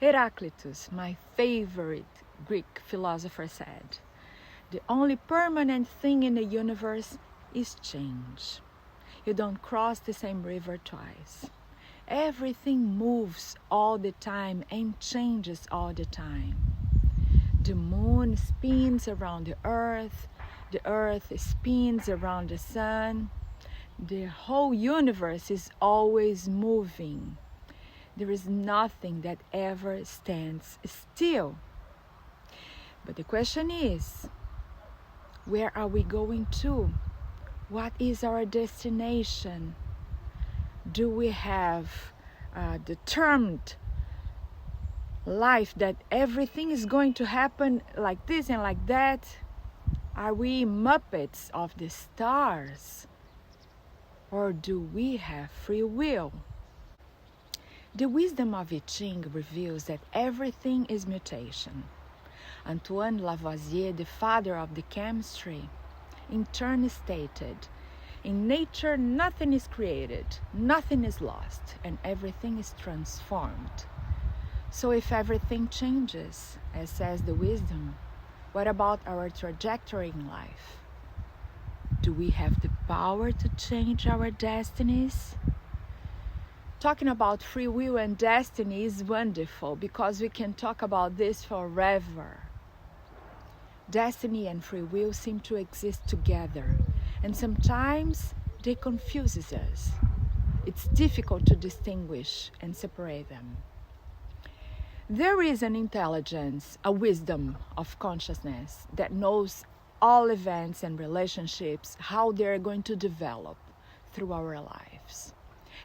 Heraclitus, my favorite Greek philosopher, said, "The only permanent thing in the universe is change. You don't cross the same river twice. Everything moves all the time and changes all the time. The moon spins around the earth spins around the sun. The whole universe is always moving. There is nothing that ever stands still." But the question is, where are we going to? What is our destination? Do we have a determined life that everything is going to happen like this and like that? Are we Muppets of the stars? Or do we have free will? The wisdom of I Ching reveals that everything is mutation. Antoine Lavoisier, the father of the chemistry, in turn stated, "In nature, nothing is created, nothing is lost, and everything is transformed." So if everything changes, as says the wisdom, what about our trajectory in life? Do we have the power to change our destinies? Talking about free will and destiny is wonderful because we can talk about this forever. Destiny and free will seem to exist together, and sometimes they confuse us. It's difficult to distinguish and separate them. There is an intelligence, a wisdom of consciousness that knows all events and relationships, how they're going to develop through our lives.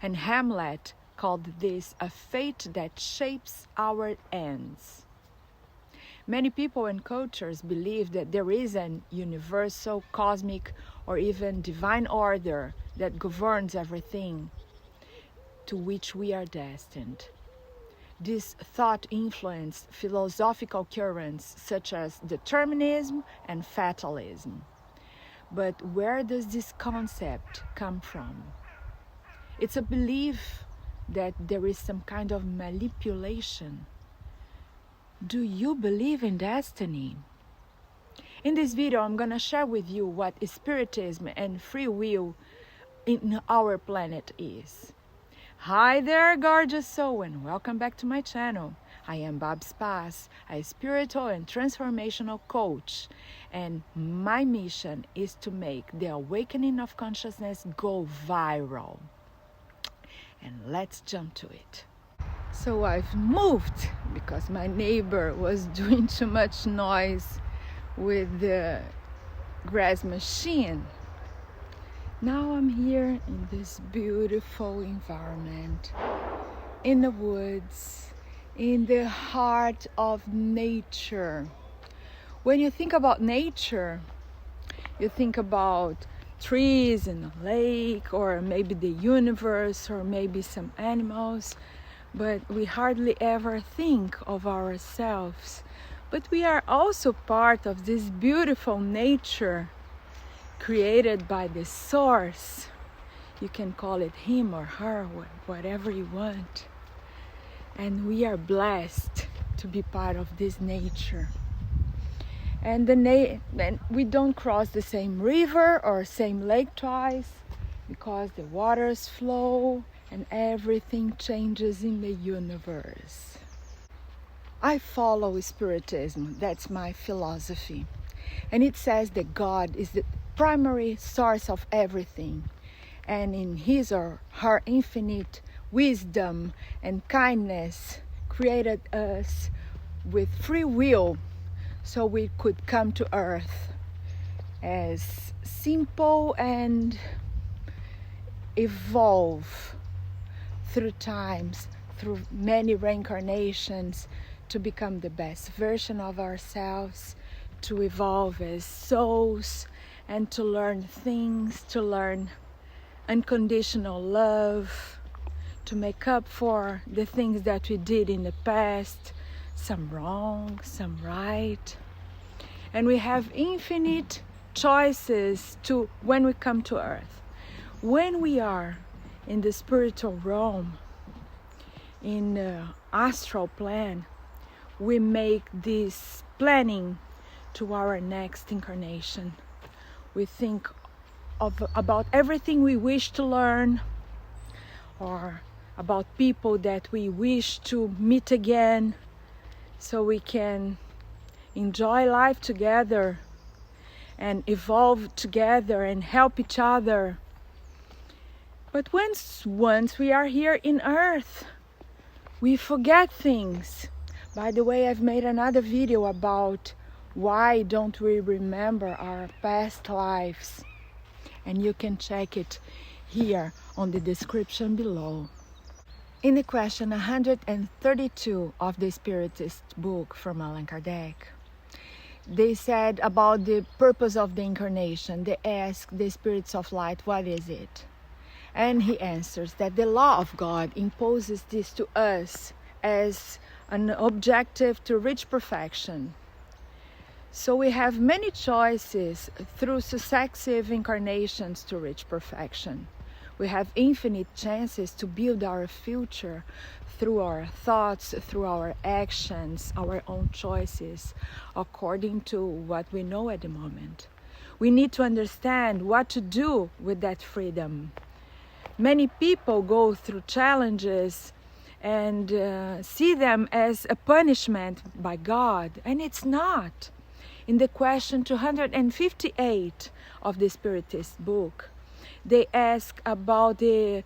And Hamlet called this a fate that shapes our ends. Many people and cultures believe that there is an universal, cosmic, or even divine order that governs everything to which we are destined. This thought influenced philosophical currents such as determinism and fatalism. But where does this concept come from? It's a belief that there is some kind of manipulation. Do you believe in destiny? In this video, I'm going to share with you what Spiritism and free will in our planet is. Hi there, gorgeous soul, and welcome back to my channel. I am Bob Spas, a spiritual and transformational coach, and my mission is to make the awakening of consciousness go viral. And let's jump to it. So I've moved because my neighbor was doing too much noise with the grass machine. Now I'm here in this beautiful environment, in the woods, in the heart of nature. When you think about nature, you think about trees and a lake, or maybe the universe, or maybe some animals, but we hardly ever think of ourselves. But we are also part of this beautiful nature created by the source. You can call it him or her, whatever you want. And we are blessed to be part of this nature. And we don't cross the same river or same lake twice, because the waters flow and everything changes in the universe. I follow Spiritism, that's my philosophy. And it says that God is the primary source of everything. And in his or her infinite wisdom and kindness created us with free will so we could come to earth as simple and evolve through times, through many reincarnations, to become the best version of ourselves, to evolve as souls, and to learn things, to learn unconditional love, to make up for the things that we did in the past, some wrong, some right. And we have infinite choices to when we come to earth. When we are in the spiritual realm, in astral plan, we make this planning to our next incarnation. We think about everything we wish to learn, or about people that we wish to meet again, so we can enjoy life together and evolve together and help each other. But once we are here in Earth, we forget things. By the way, I've made another video about why don't we remember our past lives, and you can check it here on the description below. In the question 132 of the Spiritist book from Allan Kardec, they said about the purpose of the incarnation. They asked the spirits of light, what is it? And he answers that the law of God imposes this to us as an objective to reach perfection. So we have many choices through successive incarnations to reach perfection. We have infinite chances to build our future through our thoughts, through our actions, our own choices, according to what we know at the moment. We need to understand what to do with that freedom. Many people go through challenges and see them as a punishment by God, and it's not. In the question 258 of the Spiritist book, they ask about the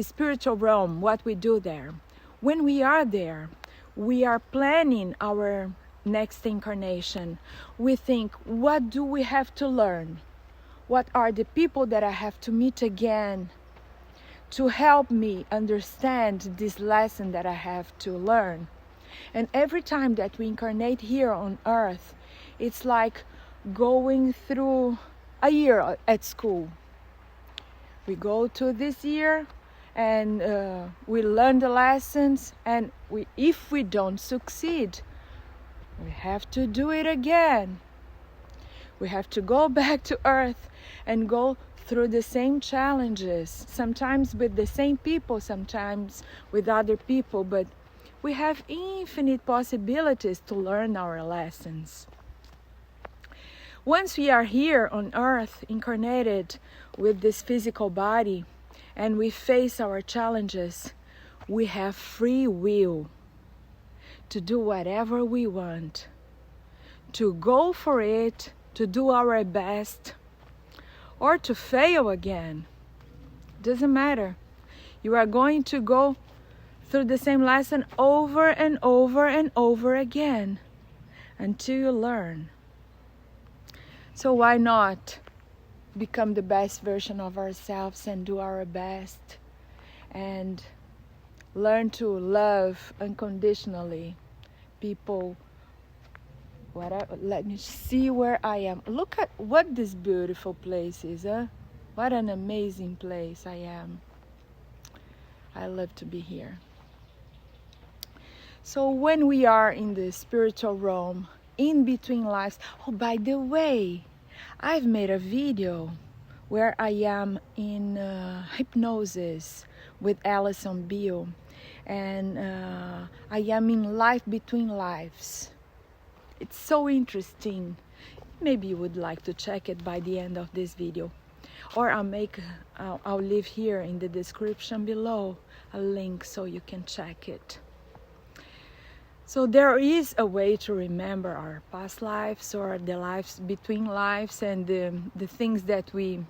spiritual realm, what we do there. When we are there, we are planning our next incarnation. We think, what do we have to learn? What are the people that I have to meet again to help me understand this lesson that I have to learn? And every time that we incarnate here on Earth, it's like going through a year at school. We go to this year and we learn the lessons, and if we don't succeed, we have to do it again. We have to go back to Earth and go through the same challenges, sometimes with the same people, sometimes with other people, but we have infinite possibilities to learn our lessons. Once we are here on Earth, incarnated with this physical body, and we face our challenges, we have free will to do whatever we want, to go for it, to do our best, or to fail again. Doesn't matter. You are going to go through the same lesson over and over and over again until you learn. So why not become the best version of ourselves and do our best and learn to love unconditionally people? Let me see where I am. Look at what this beautiful place is, huh? What an amazing place I am. I love to be here. So when we are in the spiritual realm, in between lives, oh, by the way, I've made a video where I am in hypnosis with Alison Beale, and I am in life between lives. It's so interesting. Maybe you would like to check it by the end of this video, or I'll leave here in the description below a link so you can check it. So there is a way to remember our past lives, or the lives between lives, and the things that we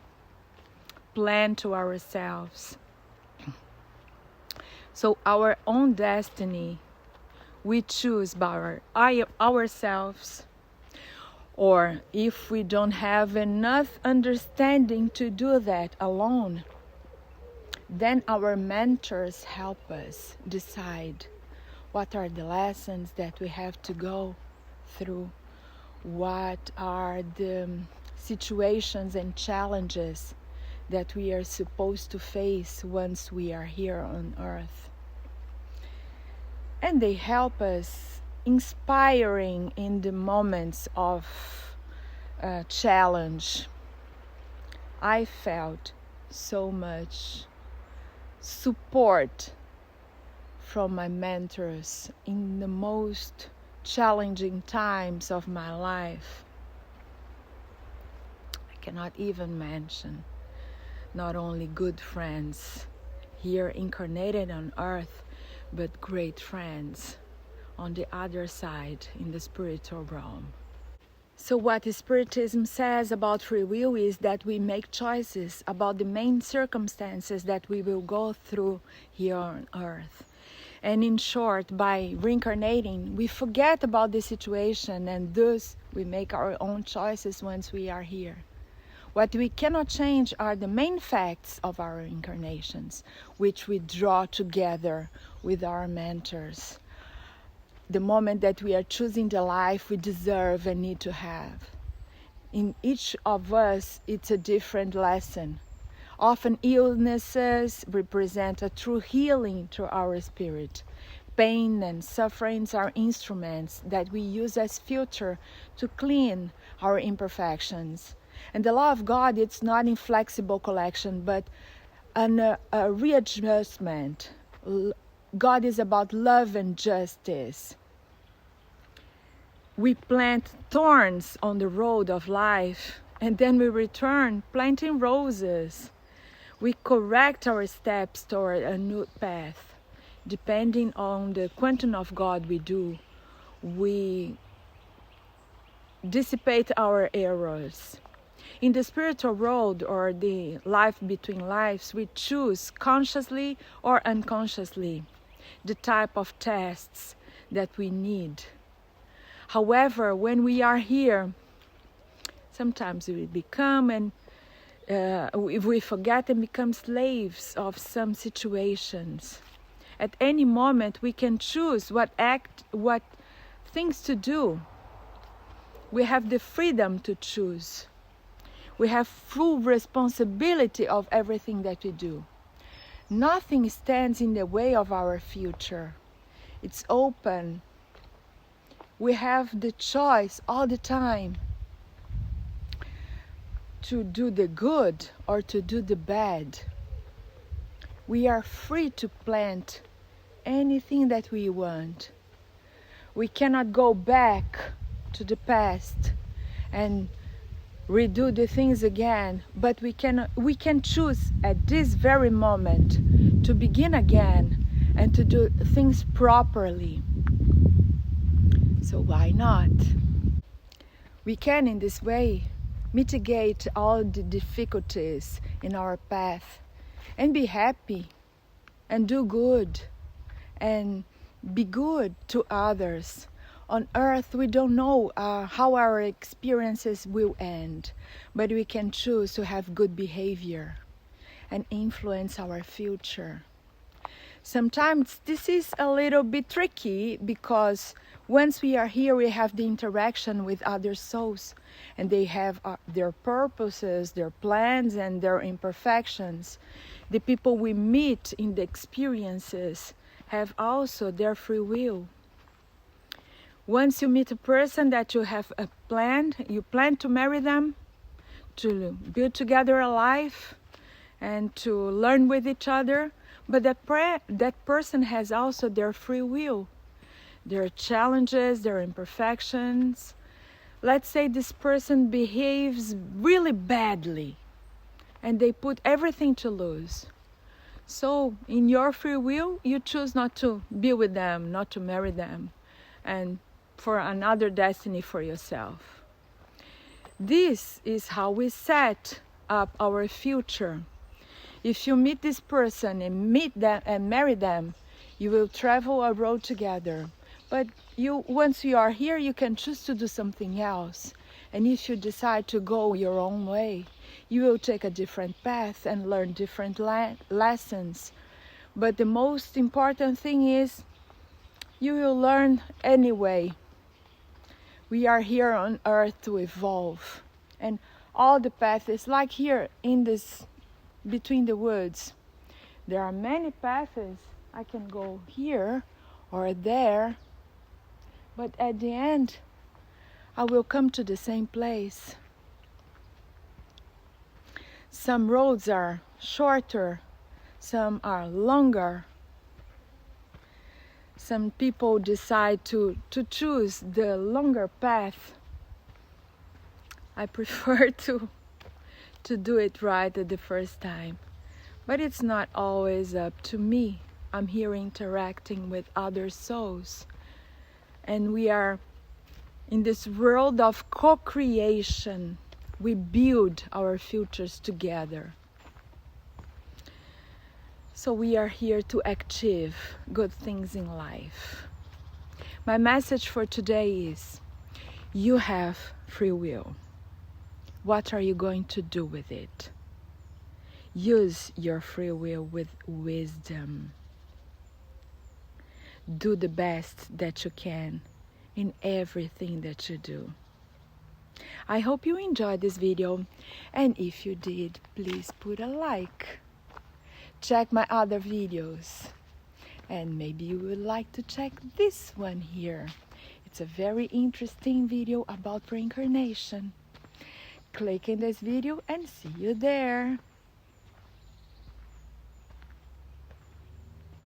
plan to ourselves. So our own destiny, we choose by ourselves, or if we don't have enough understanding to do that alone, then our mentors help us decide what are the lessons that we have to go through, what are the situations and challenges that we are supposed to face once we are here on Earth. And they help us, inspiring in the moments of challenge. I felt so much support from my mentors in the most challenging times of my life. I cannot even mention not only good friends here incarnated on earth, but great friends on the other side in the spiritual realm. So what Spiritism says about free will is that we make choices about the main circumstances that we will go through here on earth. And in short, by reincarnating, we forget about the situation, and thus we make our own choices once we are here. What we cannot change are the main facts of our incarnations, which we draw together with our mentors. The moment that we are choosing the life we deserve and need to have. In each of us, it's a different lesson. Often illnesses represent a true healing to our spirit. Pain and sufferings are instruments that we use as filter to clean our imperfections. And the law of God, it's not inflexible collection, but a readjustment. God is about love and justice. We plant thorns on the road of life, and then we return planting roses. We correct our steps toward a new path. Depending on the quantum of God we do, we dissipate our errors. In the spiritual road, or the life between lives, we choose consciously or unconsciously the type of tests that we need. However, when we are here, sometimes we become if we forget and become slaves of some situations. At any moment, we can choose what things to do. We have the freedom to choose. We have full responsibility of everything that we do. Nothing stands in the way of our future. It's open. We have the choice all the time to do the good or to do the bad. We are free to plant anything that we want. We cannot go back to the past and redo the things again, but we can choose at this very moment to begin again and to do things properly. So why not? We can in this way mitigate all the difficulties in our path and be happy and do good and be good to others. On earth, we don't know how our experiences will end, but we can choose to have good behavior and influence our future. Sometimes this is a little bit tricky because once we are here, we have the interaction with other souls, and they have their purposes, their plans, and their imperfections. The people we meet in the experiences have also their free will. Once you meet a person that you have you plan to marry them, to build together a life, and to learn with each other, but that person has also their free will, their challenges, their imperfections. Let's say this person behaves really badly, and they put everything to lose. So, in your free will, you choose not to be with them, not to marry them, and for another destiny for yourself. This is how we set up our future. If you meet this person and marry them, you will travel a road together. But once you are here, you can choose to do something else. And if you decide to go your own way, you will take a different path and learn different lessons. But the most important thing is you will learn anyway. We are here on earth to evolve. And all the paths is like here in this, between the woods. There are many paths. I can go here or there. But at the end, I will come to the same place. Some roads are shorter, some are longer. some people decide to choose the longer path. I prefer to do it right at the first time. But it's not always up to me. I'm here interacting with other souls. And we are in this world of co-creation. We build our futures together. So we are here to achieve good things in life. My message for today is, you have free will. What are you going to do with it? Use your free will with wisdom. Do the best that you can in everything that you do. I hope you enjoyed this video, and if you did, please put a like. Check my other videos, and maybe you would like to check this one here. It's a very interesting video about reincarnation. Click in this video and see you there.